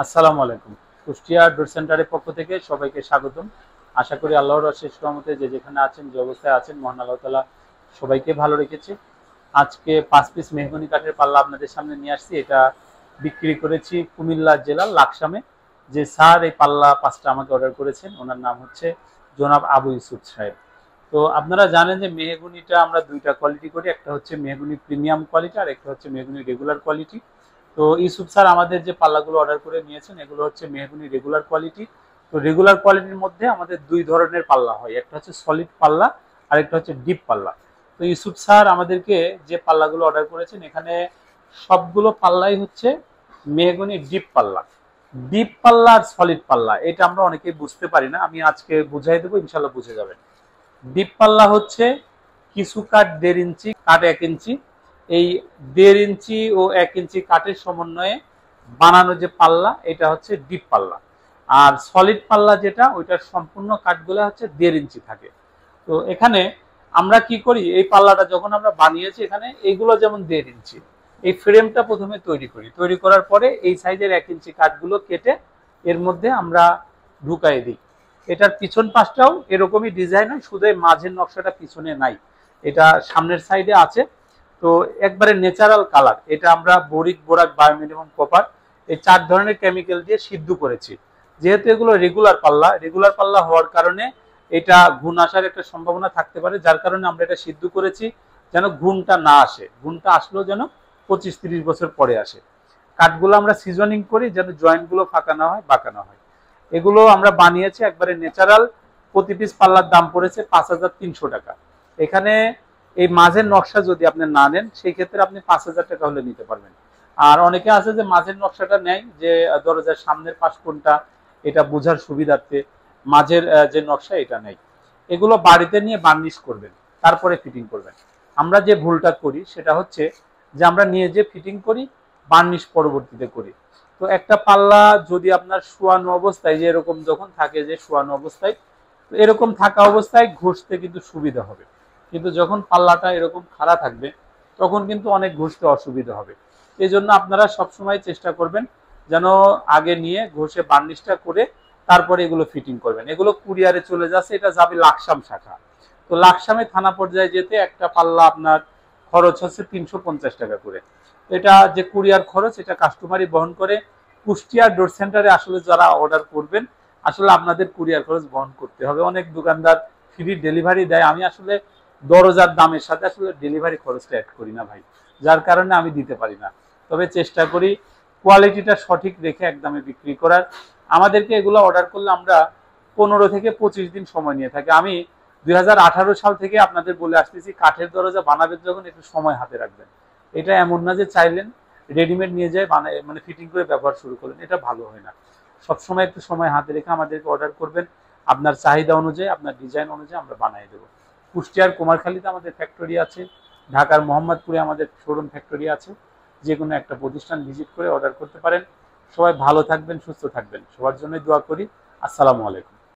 আসসালামু আলাইকুম। কুষ্টিয়া ডোর সেন্টারের পক্ষ থেকে সবাইকে স্বাগতম। আশা করি আল্লাহর অশেষ রহমতে যে যেখানে আছেন, যে অবস্থায় আছেন, মহান আল্লাহ তাআলা সবাইকে ভালো রেখেছে। আজকে 5 পিস মেহগনি কাঠের পাল্লা আপনাদের সামনে নিয়ে আসছি। এটা বিক্রি করেছি কুমিল্লা জেলার লাকসামে। যে স্যার এই পাল্লা 5টা আমাকে অর্ডার করেছেন, ওনার নাম হচ্ছে জনাব আবু ইউসুফ সাহেব। তো আপনারা জানেন যে মেহগনিটা আমরা দুইটা কোয়ালিটি করি, একটা হচ্ছে মেহগনি প্রিমিয়াম কোয়ালিটি আর একটা হচ্ছে মেহগনি রেগুলার কোয়ালিটি। তো ইউসুফ স্যার আমাদের যে পাল্লাগুলো অর্ডার করে নিয়েছেন এগুলো হচ্ছে মেহগনি রেগুলার কোয়ালিটি। তো রেগুলার কোয়ালিটির মধ্যে আমাদের দুই ধরনের পাল্লা হয়, একটা হচ্ছে সলিড পাল্লা আর একটা হচ্ছে ডিপ পাল্লা। তো ইউসুফ স্যার আমাদেরকে যে পাল্লাগুলো অর্ডার করেছেন এখানে সবগুলো পাল্লাই হচ্ছে মেহগনি ডিপ পাল্লা। ডিপ পাল্লা আর সলিড পাল্লা এটা আমরা অনেকেই বুঝতে পারি না, আমি আজকে বুঝাই দেবো, ইনশাল্লাহ বুঝে যাবেন। ডিপ পাল্লা হচ্ছে কিছু কাঠ 1.5 ইঞ্চি, কাঠ 1 ইঞ্চি, এই 1.5 ইঞ্চি ও 1 ইঞ্চি কাঠের সমন্বয়ে বানানো যে পাল্লা এটা হচ্ছে ডিপ পাল্লা। আর সলিড পাল্লা যেটা, ওইটার সম্পূর্ণ কাঠগুলো হচ্ছে 1.5 ইঞ্চি থাকে। তো এখানে আমরা কি করি, এই পাল্লাটা যখন আমরা বানিয়েছি এখানে এইগুলো যেমন 1.5 ইঞ্চি, এই ফ্রেমটা প্রথমে তৈরি করি, তৈরি করার পরে এই সাইজের 1 ইঞ্চি কাঠগুলো কেটে এর মধ্যে আমরা ঢুকাই দিই। এটার পিছন পাশটাও এরকমই ডিজাইন হয়, শুধু মাঝের নকশাটা পিছনে নাই, এটা সামনের সাইডে আছে। তো একবারে ন্যাচারাল কালার, এটা আমরা বোরিক, বোরাক, বায়োমিনিমাম, কপার এই 4 ধরনের কেমিক্যাল দিয়ে সিদ্ধ করেছি। যেহেতু এগুলো রেগুলার পাল্লা, রেগুলার পাল্লা হওয়ার কারণে এটা ঘুণ আসার একটা সম্ভাবনা থাকতে পারে, যার কারণে আমরা এটা সিদ্ধ করেছি যেন ঘুণটা না আসে, ঘুণটা আসলেও যেন 25-30 বছর পরে আসে। কাঠগুলো আমরা সিজনিং করি যেন জয়েন্টগুলো ফাঁকা না হয়, বাঁকা না হয়। এগুলো আমরা বানিয়েছি একবারে ন্যাচারাল। প্রতি পিস পাল্লার দাম পড়েছে 5,300 টাকা। এখানে এই মাঝের নকশা যদি আপনি না নেন সেই ক্ষেত্রে আপনি 5,000 টাকা হলে নিতে পারবেন। আর অনেকে আছে যে মাঝের নকশাটা নেয়, যে দরজার সামনের পাশ কোনটা এটা বোঝার সুবিধার্থে মাঝের যে নকশা এটা নেই। এগুলো বাড়িতে নিয়ে বার্নিশ করবেন, তারপরে ফিটিং করবেন। আমরা যে ভুলটা করি সেটা হচ্ছে যে আমরা নিয়ে যে ফিটিং করি, বার্নিশ পরবর্তীতে করি। তো একটা পাল্লা যদি আপনার শোয়ানো অবস্থায়, যে এরকম যখন থাকে যে শোয়ানো অবস্থায়, তো এরকম থাকা অবস্থায় ঘষতে কিন্তু সুবিধা হবে, কিন্তু যখন পাল্লাটা এরকম খাড়া থাকবে তখন কিন্তু অনেক ঘষতে অসুবিধা হবে। এই জন্য আপনারা সবসময় চেষ্টা করবেন যেন আগে নিয়ে ঘষে বার্নিশটা করে তারপরে এগুলো ফিটিং করবেন। এগুলো কুরিয়ারে চলে যাচ্ছে, এটা যাবে লাকসাম শাখা। তো লাকসামে থানা পর্যায়ে যেতে একটা পাল্লা আপনার খরচ হচ্ছে 350 টাকা করে। এটা যে কুরিয়ার খরচ এটা কাস্টমারই বহন করে। কুষ্টিয়া ডোর সেন্টারে আসলে যারা অর্ডার করবেন আসলে আপনাদের কুরিয়ার খরচ বহন করতে হবে। অনেক দোকানদার ফ্রি ডেলিভারি দেয়, আমি আসলে দরজার দামের সাথে আসলে ডেলিভারি খরচটা অ্যাড করি না ভাই, যার কারণে আমি দিতে পারি না। তবে চেষ্টা করি কোয়ালিটিটা সঠিক রেখে একদমে বিক্রি করার। আমাদেরকে এগুলো অর্ডার করলে আমরা 15 থেকে 25 দিন সময় নিয়ে থাকি। আমি 2018 সাল থেকে আপনাদের বলে আসতেছি কাঠের দরজা বানাবেন যখন একটু সময় হাতে রাখবেন। এটা এমন না যে চাইলেন রেডিমেড নিয়ে যায় বানায় মানে ফিটিং করে ব্যবহার শুরু করলেন, এটা ভালো হয় না। সবসময় একটু সময় হাতে রেখে আমাদেরকে অর্ডার করবেন, আপনার চাহিদা অনুযায়ী, আপনার ডিজাইন অনুযায়ী আমরা বানিয়ে দেবো। কুষ্টিয়ার কুমারখালীতে আমাদের ফ্যাক্টরি আছে, ঢাকার মোহাম্মদপুরে আমাদের শোরুম ফ্যাক্টরি আছে। যে কোনো একটা প্রতিষ্ঠান ভিজিট করে অর্ডার করতে পারেন। সবাই ভালো থাকবেন, সুস্থ থাকবেন, সবার জন্যই দোয়া করি। আসসালামু আলাইকুম।